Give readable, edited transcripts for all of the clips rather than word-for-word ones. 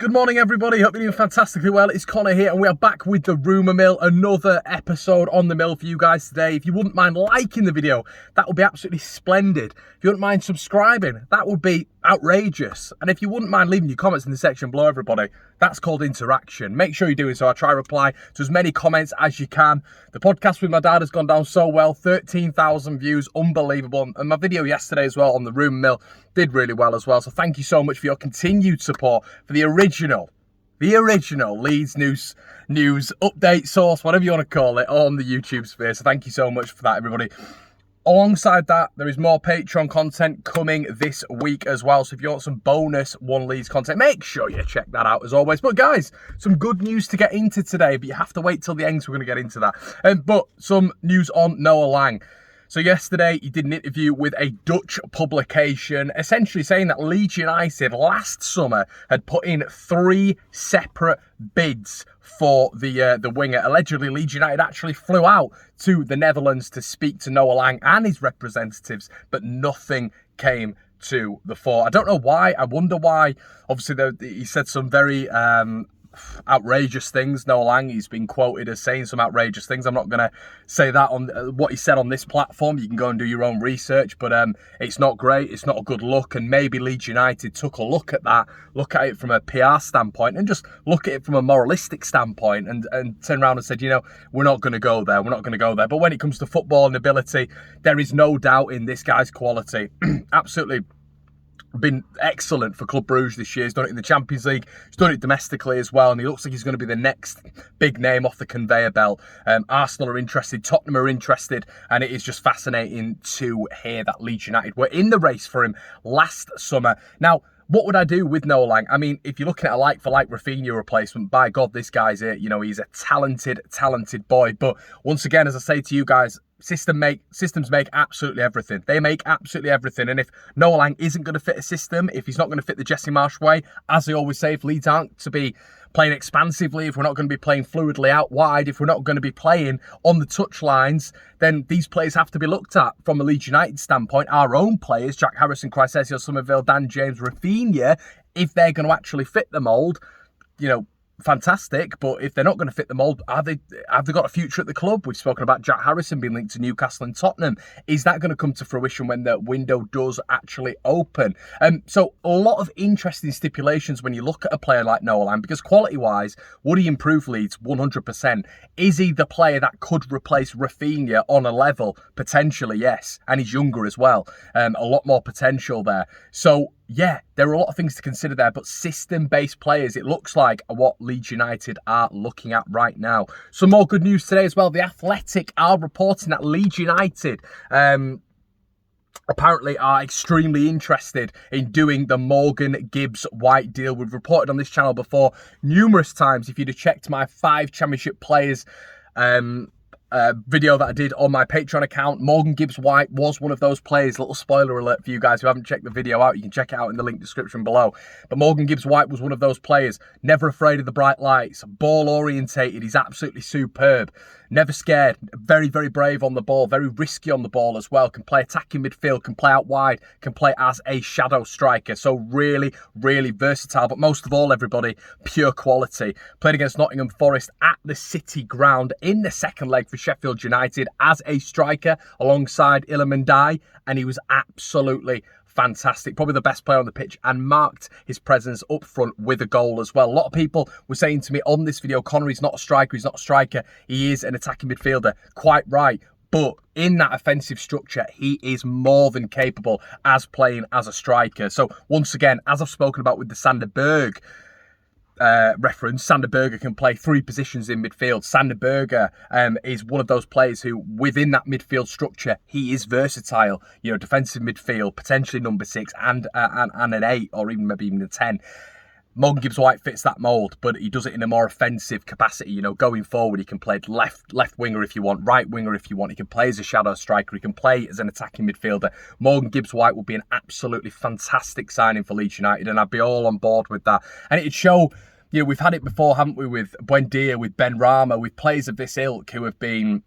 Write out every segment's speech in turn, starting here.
Good morning, everybody. Hope you're doing fantastically well. It's Connor here, and we are back with the Rumour Mill. Another episode on the mill for you guys today. If you wouldn't mind liking the video, that would be absolutely splendid. If you wouldn't mind subscribing, that would be outrageous. And if you wouldn't mind leaving your comments in the section below, everybody, that's called interaction. Make sure you're doing so. I try to reply to as many comments as you can. The podcast with my dad has gone down so well. 13,000 views, unbelievable. And my video yesterday as well on the Rumour Mill did really well as well. So thank you so much for your continued support for the original Leeds news update source, whatever you want to call it, on the YouTube sphere. So thank you so much for that, everybody. Alongside that, there is more Patreon content coming this week as well. So if you want some bonus One Leeds content, make sure you check that out as always. But guys, some good news to get into today, but you have to wait till the end, so we're going to get into that. But some news on Noah Lang. So yesterday, he did an interview with a Dutch publication, essentially saying that Leeds United last summer had put in 3 separate bids for the winger. Allegedly, Leeds United actually flew out to the Netherlands to speak to Noah Lang and his representatives, but nothing came to the fore. I don't know why. I wonder why. Obviously, he said some very outrageous things. Noah Lang, he's been quoted as saying some outrageous things. I'm not going to say that on what he said on this platform. You can go and do your own research, but it's not great. It's not a good look, and maybe Leeds United took a look at that, look at it from a PR standpoint, and just look at it from a moralistic standpoint, and turn around and said, you know, we're not going to go there. We're not going to go there. But when it comes to football and ability, there is no doubt in this guy's quality. Absolutely been excellent for Club Brugge this year. He's done it in the Champions League. He's done it domestically as well, and he looks like he's going to be the next big name off the conveyor belt. Arsenal are interested, Tottenham are interested, and it is just fascinating to hear that Leeds United were in the race for him last summer. Now, what would I do with Noah Lang? I mean, if you're looking at a like-for-like Rafinha replacement, by God, this guy's it. You know, he's a talented boy. But once again, as I say to you guys, systems make absolutely everything. They make absolutely everything. And if Noah Lang isn't going to fit a system, if he's not going to fit the Jesse Marsch way, as I always say, if Leeds aren't to be playing expansively, if we're not going to be playing fluidly out wide, if we're not going to be playing on the touch lines, then these players have to be looked at from a Leeds United standpoint. Our own players, Jack Harrison, Christensen, Somerville, Dan James, Rafinha, if they're going to actually fit the mould, you know, fantastic. But if they're not going to fit the mould, have they got a future at the club? We've spoken about Jack Harrison being linked to Newcastle and Tottenham. Is that going to come to fruition when the window does actually open? So a lot of interesting stipulations when you look at a player like Noah Lang, because quality-wise, would he improve Leeds? 100%. Is he the player that could replace Rafinha on a level? Potentially, yes. And he's younger as well. A lot more potential there. So yeah, there are a lot of things to consider there, but system-based players, it looks like, are what Leeds United are looking at right now. Some more good news today as well. The Athletic are reporting that Leeds United apparently are extremely interested in doing the Morgan Gibbs White deal. We've reported on this channel before numerous times. If you'd have checked my 5 Championship players video that I did on my Patreon account, Morgan Gibbs White was one of those players. Little spoiler alert for you guys who haven't checked the video out. You can check it out in the link description below. But Morgan Gibbs White was one of those players. Never afraid of the bright lights. Ball orientated. He's absolutely superb. Never scared. Very, very brave on the ball. Very risky on the ball as well. Can play attacking midfield. Can play out wide. Can play as a shadow striker. So really, really versatile. But most of all, everybody, pure quality. Played against Nottingham Forest at the City Ground in the second leg for Sheffield United as a striker alongside Iliman Ndiaye, and he was absolutely fantastic. Probably the best player on the pitch, and marked his presence up front with a goal as well. A lot of people were saying to me on this video, Connor, he's not a striker, he's not a striker. He is an attacking midfielder. Quite right. But in that offensive structure, he is more than capable as playing as a striker. So once again, as I've spoken about with the Sander Berge reference, Sander Berge can play 3 positions in midfield. Sander Berge is one of those players who, within that midfield structure, he is versatile. You know, defensive midfield, potentially number 6 and an 8, or maybe even a 10. Morgan Gibbs White fits that mould, but he does it in a more offensive capacity. You know, going forward, he can play left winger if you want, right winger if you want. He can play as a shadow striker. He can play as an attacking midfielder. Morgan Gibbs White would be an absolutely fantastic signing for Leeds United, and I'd be all on board with that. And it'd show, you know, we've had it before, haven't we, with Buendia, with Ben Rama, with players of this ilk who have been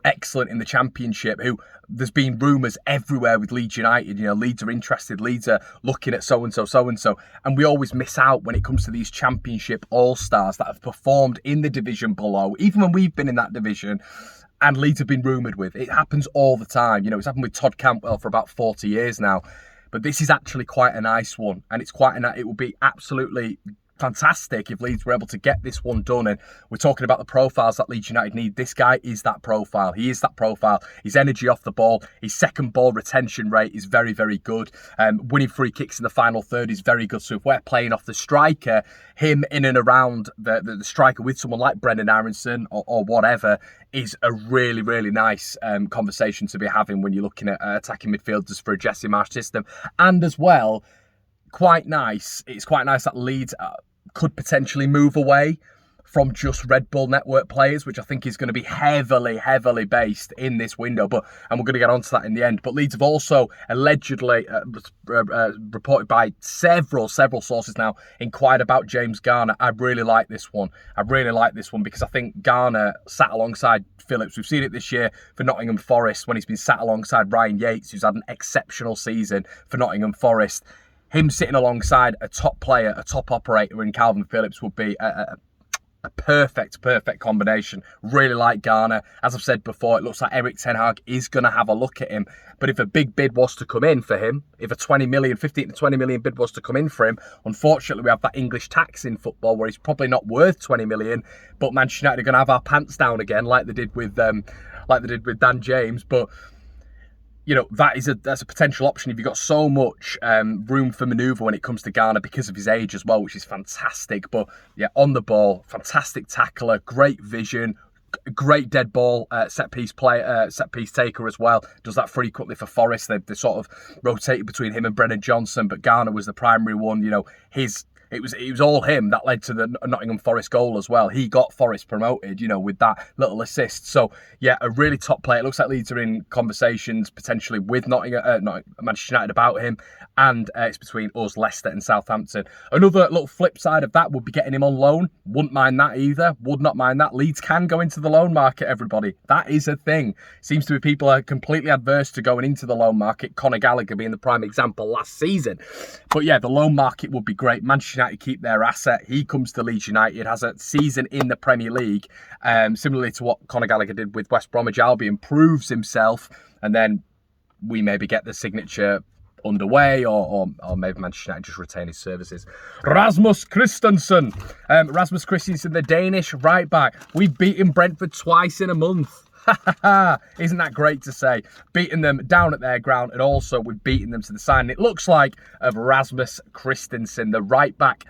excellent in the Championship, who there's been rumours everywhere with Leeds United. Leeds are interested, Leeds are looking at so-and-so, and we always miss out when it comes to these Championship all-stars that have performed in the division below, even when we've been in that division, and Leeds have been rumoured with. It happens all the time. It's happened with Todd Cantwell for about 40 years now, but this is actually quite a nice one, and it would be absolutely fantastic if Leeds were able to get this one done. And we're talking about the profiles that Leeds United need. This guy is that profile. He is that profile. His energy off the ball, his second ball retention rate is very, very good. Winning free kicks in the final third is very good. So if we're playing off the striker, him in and around the striker with someone like Brendan Aronson or whatever is a really, really nice conversation to be having when you're looking at attacking midfielders for a Jesse Marsch system. And as well, it's quite nice that Leeds could potentially move away from just Red Bull Network players, which I think is going to be heavily, heavily based in this window. And we're going to get onto that in the end. But Leeds have also allegedly, reported by several sources now, inquired about James Garner. I really like this one. Because I think Garner sat alongside Phillips. We've seen it this year for Nottingham Forest when he's been sat alongside Ryan Yates, who's had an exceptional season for Nottingham Forest. Him sitting alongside a top player, a top operator in Calvin Phillips would be a perfect combination. Really like Garner. As I've said before, it looks like Erik ten Hag is going to have a look at him. But if a big bid was to come in for him, if a 15 to 20 million bid was to come in for him, unfortunately we have that English tax in football where he's probably not worth 20 million. But Manchester United are going to have our pants down again, like they did with Dan James. But that's a potential option if you've got so much room for manoeuvre when it comes to Garner because of his age as well, which is fantastic. But yeah, on the ball, fantastic tackler, great vision, great dead ball set piece taker as well. Does that frequently for Forest. They sort of rotated between him and Brennan Johnson, but Garner was the primary one. It was all him that led to the Nottingham Forest goal as well. He got Forest promoted, with that little assist. So, yeah, a really top player. It looks like Leeds are in conversations potentially with Manchester United about him. And it's between us, Leicester and Southampton. Another little flip side of that would be getting him on loan. Wouldn't mind that either. Would not mind that. Leeds can go into the loan market, everybody. That is a thing. Seems to be people are completely adverse to going into the loan market. Conor Gallagher being the prime example last season. But yeah, the loan market would be great. Manchester United keep their asset. He comes to Leeds United, has a season in the Premier League, similarly to what Conor Gallagher did with West Bromwich Albion, proves himself, and then we maybe get the signature underway, or maybe Manchester United just retain his services. Rasmus Christensen, the Danish right back. We've beaten Brentford twice in a month. Isn't that great to say? Beating them down at their ground, and also we've beaten them to the signing, it looks like, of Rasmus Christensen, the right back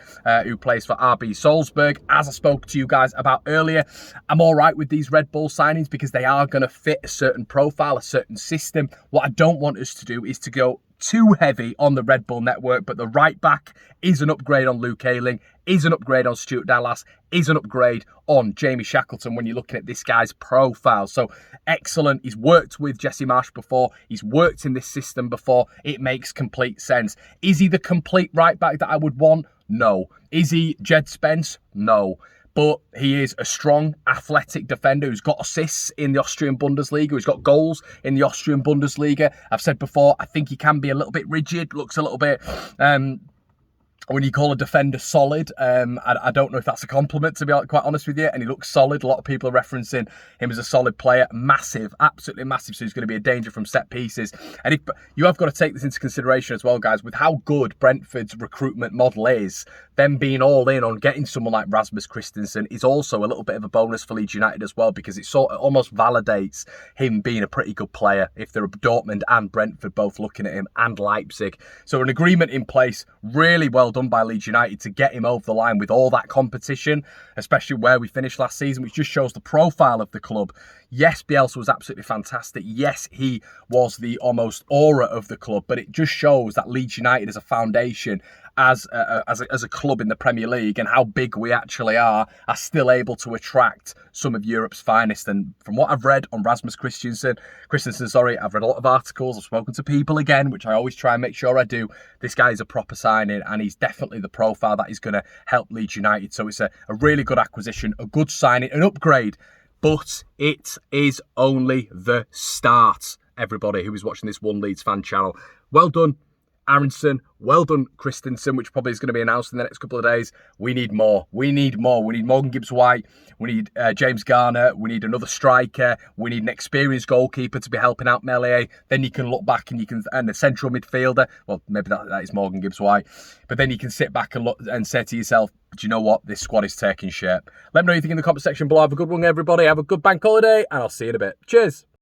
who plays for RB Salzburg. As I spoke to you guys about earlier, I'm all right with these Red Bull signings because they are going to fit a certain profile, a certain system. What I don't want us to do is to go too heavy on the Red Bull network, but the right back is an upgrade on Luke Ayling, is an upgrade on Stuart Dallas, is an upgrade on Jamie Shackleton when you're looking at this guy's profile. So excellent. He's worked with Jesse Marsch before. He's worked in this system before. It makes complete sense. Is he the complete right back that I would want? No. Is he Jed Spence? No. But he is a strong, athletic defender who's got assists in the Austrian Bundesliga, who's got goals in the Austrian Bundesliga. I've said before, I think he can be a little bit rigid, looks a little bit... when you call a defender solid, I don't know if that's a compliment, to be quite honest with you. And he looks solid. A lot of people are referencing him as a solid player. Massive, absolutely massive. So he's going to be a danger from set pieces. And if you have got to take this into consideration as well, guys, with how good Brentford's recruitment model is, them being all in on getting someone like Rasmus Christensen is also a little bit of a bonus for Leeds United as well, because it sort of almost validates him being a pretty good player if they're Dortmund and Brentford both looking at him, and Leipzig. So an agreement in place, really well done by Leeds United to get him over the line with all that competition, especially where we finished last season, which just shows the profile of the club. Yes, Bielsa was absolutely fantastic. Yes, he was the almost aura of the club, but it just shows that Leeds United as a foundation, as a club in the Premier League, and how big we actually are still able to attract some of Europe's finest. And from what I've read on Rasmus Christensen, I've read a lot of articles, I've spoken to people again, which I always try and make sure I do. This guy is a proper signing, and he's definitely the profile that is going to help Leeds United. So it's a really good acquisition, a good signing, an upgrade but it is only the start, everybody who is watching this One Leeds Fan Channel. Well done, Aronson. Well done, Christensen, which probably is going to be announced in the next couple of days. We need more. We need more. We need Morgan Gibbs-White. We need James Garner. We need another striker. We need an experienced goalkeeper to be helping out Meslier. Then you can look back and and a central midfielder. Well, maybe that is Morgan Gibbs-White. But then you can sit back and look and say to yourself, do you know what? This squad is taking shape. Let me know what you think in the comment section below. Have a good one, everybody. Have a good bank holiday, and I'll see you in a bit. Cheers.